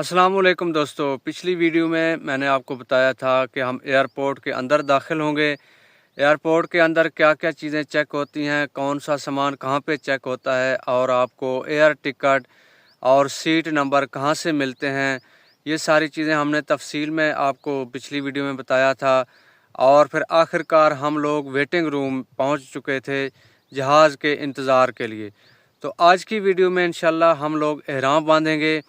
अस्सलाम वालेकुम दोस्तों। पिछली वीडियो में मैंने आपको बताया था कि हम एयरपोर्ट के अंदर दाखिल होंगे। एयरपोर्ट के अंदर क्या क्या चीज़ें चेक होती हैं, कौन सा सामान कहाँ पे चेक होता है और आपको एयर टिकट और सीट नंबर कहाँ से मिलते हैं, ये सारी चीज़ें हमने तफसील में आपको पिछली वीडियो में बताया था। और फिर आखिरकार हम लोग वेटिंग रूम पहुँच चुके थे जहाज़ के इंतज़ार के लिए। तो आज की वीडियो में इंशाल्लाह हम लोग एहराम बांधेंगे,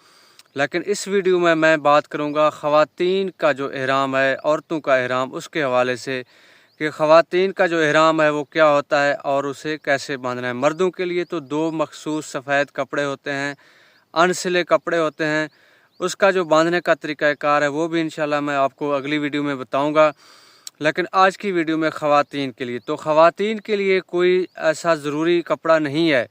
लेकिन इस वीडियो में मैं बात करूंगा ख़वातीन का जो एहराम है, औरतों का एहराम, उसके हवाले से कि ख़वातीन का जो एहराम है वो क्या होता है और उसे कैसे बांधना है। मर्दों के लिए तो दो मखसूस सफ़ेद कपड़े होते हैं, अनसिले कपड़े होते हैं। उसका जो बांधने का तरीक़ाकार है वो भी इंशाल्लाह मैं आपको अगली वीडियो में बताऊँगा। लेकिन आज की वीडियो में ख़वातीन के लिए, तो ख़वातीन के लिए कोई ऐसा ज़रूरी कपड़ा नहीं है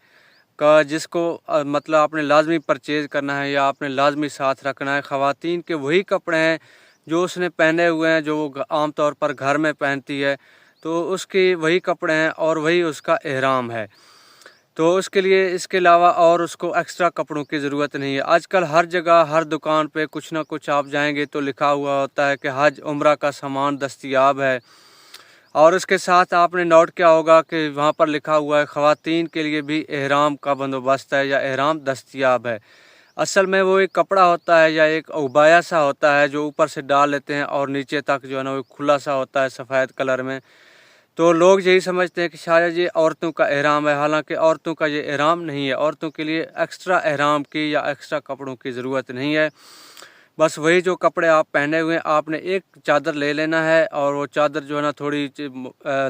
का जिसको मतलब आपने लाजमी परचेज़ करना है या आपने लाजमी साथ रखना है। ख़वातीन के वही कपड़े हैं जो उसने पहने हुए हैं, जो वो आम तौर पर घर में पहनती है, तो उसके वही कपड़े हैं और वही उसका एहराम है। तो उसके लिए इसके अलावा और उसको एक्स्ट्रा कपड़ों की ज़रूरत नहीं है। आजकल हर जगह हर दुकान पे कुछ ना कुछ आप जाएंगे तो लिखा हुआ होता है कि हज उम्रा का सामान दस्तयाब है, और उसके साथ आपने नोट किया होगा कि वहाँ पर लिखा हुआ है ख़वातीन के लिए भी एहराम का बंदोबस्त है या एहराम दस्तयाब है। असल में वो एक कपड़ा होता है या एक उबाया सा होता है जो ऊपर से डाल लेते हैं और नीचे तक जो है ना वो खुला सा होता है सफ़ेद कलर में। तो लोग यही समझते हैं कि शायद ये औरतों का एहराम है, हालांकि औरतों का ये एहराम नहीं है। औरतों के लिए एक्स्ट्रा एहराम की या एक्स्ट्रा कपड़ों की ज़रूरत नहीं है। बस वही जो कपड़े आप पहने हुए हैं, आपने एक चादर ले लेना है और वो चादर जो है ना थोड़ी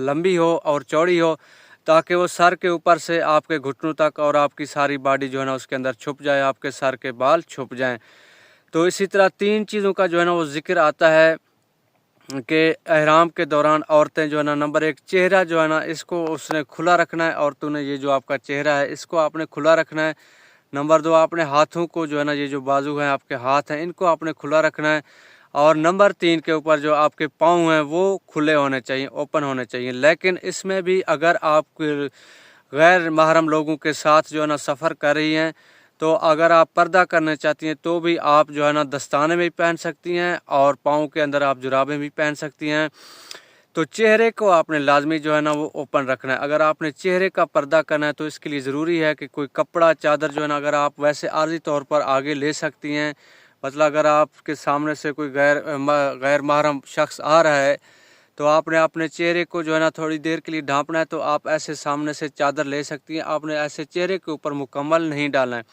लंबी हो और चौड़ी हो, ताकि वो सर के ऊपर से आपके घुटनों तक और आपकी सारी बॉडी जो है ना उसके अंदर छुप जाए, आपके सर के बाल छुप जाएं। तो इसी तरह तीन चीज़ों का जो है ना वो जिक्र आता है कि एहराम के दौरान औरतें जो है ना, नंबर एक, चेहरा जो है ना इसको उसने खुला रखना है। औरतों ने ये जो आपका चेहरा है इसको आपने खुला रखना है। नंबर दो, आपने हाथों को जो है ना, ये जो बाजू हैं आपके हाथ हैं, इनको आपने खुला रखना है। और नंबर तीन के ऊपर जो आपके पाँव हैं वो खुले होने चाहिए, ओपन होने चाहिए। लेकिन इसमें भी अगर आप गैर महरम लोगों के साथ जो है ना सफ़र कर रही हैं, तो अगर आप पर्दा करना चाहती हैं तो भी आप जो है ना दस्ताने में भी पहन सकती हैं और पाँव के अंदर आप जुराबें भी पहन सकती हैं। तो चेहरे को आपने लाजमी जो है ना वो ओपन रखना है। अगर आपने चेहरे का पर्दा करना है तो इसके लिए ज़रूरी है कि कोई कपड़ा चादर जो है ना, अगर आप वैसे आर्जी तौर पर आगे ले सकती हैं, मतलब अगर आपके सामने से कोई गैर महरम शख्स आ रहा है तो आपने अपने चेहरे को जो है ना थोड़ी देर के लिए ढांपना है, तो आप ऐसे सामने से चादर ले सकती हैं। आपने ऐसे चेहरे के ऊपर मुकम्मल नहीं डालना है।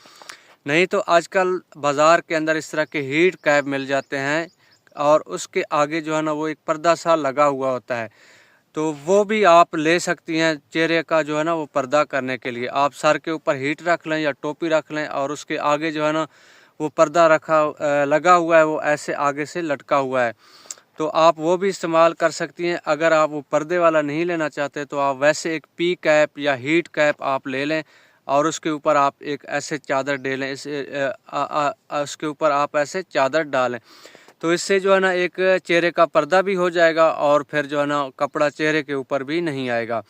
नहीं तो आजकल बाज़ार के अंदर इस तरह के हीट कैप मिल जाते हैं और उसके आगे जो है ना वो एक पर्दा सा लगा हुआ होता है, तो वो भी आप ले सकती हैं चेहरे का जो है ना वो पर्दा करने के लिए। आप सर के ऊपर हीट रख लें या टोपी रख लें और उसके आगे जो है ना वो पर्दा लगा हुआ है, वो ऐसे आगे से लटका हुआ है, तो आप वो भी इस्तेमाल कर सकती हैं। अगर आप वो पर्दे वाला नहीं लेना चाहते तो आप वैसे एक पी कैप या हीट कैप आप ले लें और उसके ऊपर आप एक ऐसे चादर डालें, उसके ऊपर आप ऐसे चादर डालें, तो इससे जो है ना एक चेहरे का पर्दा भी हो जाएगा और फिर जो है ना कपड़ा चेहरे के ऊपर भी नहीं आएगा।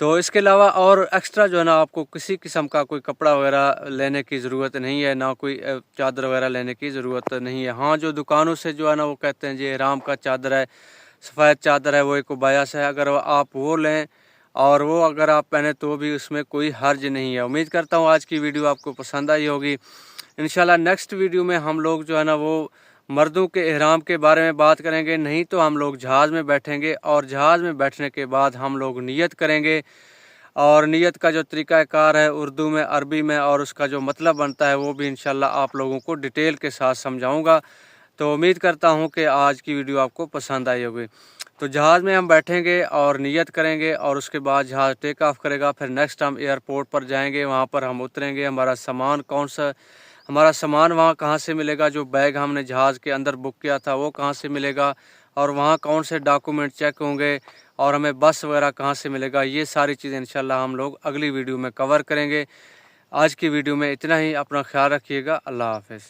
तो इसके अलावा और एक्स्ट्रा जो है ना आपको किसी किस्म का कोई कपड़ा वगैरह लेने की ज़रूरत नहीं है, ना कोई चादर वगैरह लेने की ज़रूरत नहीं है। हाँ, जो दुकानों से जो है ना वो कहते हैं जी एहराम का चादर है, सफ़ेद चादर है, वो एक उबाया सा है, अगर आप वो लें और वो अगर आप पहने तो भी उसमें कोई हर्ज नहीं है। उम्मीद करता हूँ आज की वीडियो आपको पसंद आई होगी। इंशाल्लाह नेक्स्ट वीडियो में हम लोग जो है ना वो मर्दों के एहराम के बारे में बात करेंगे। नहीं तो हम लोग जहाज़ में बैठेंगे और जहाज़ में बैठने के बाद हम लोग नियत करेंगे, और नियत का जो तरीक़ाकार है उर्दू में, अरबी में, और उसका जो मतलब बनता है वो भी इंशाल्लाह आप लोगों को डिटेल के साथ समझाऊंगा। तो उम्मीद करता हूं कि आज की वीडियो आपको पसंद आई होगी। तो जहाज़ में हम बैठेंगे और नियत करेंगे और उसके बाद जहाज़ टेक ऑफ करेगा, फिर नेक्स्ट हम एयरपोर्ट पर जाएंगे, वहां पर हम उतरेंगे। हमारा सामान वहाँ कहाँ से मिलेगा, जो बैग हमने जहाज़ के अंदर बुक किया था वो कहाँ से मिलेगा, और वहाँ कौन से डॉक्यूमेंट चेक होंगे, और हमें बस वगैरह कहाँ से मिलेगा, ये सारी चीज़ें इंशाल्लाह हम लोग अगली वीडियो में कवर करेंगे। आज की वीडियो में इतना ही। अपना ख्याल रखिएगा। अल्लाह हाफ़िज़।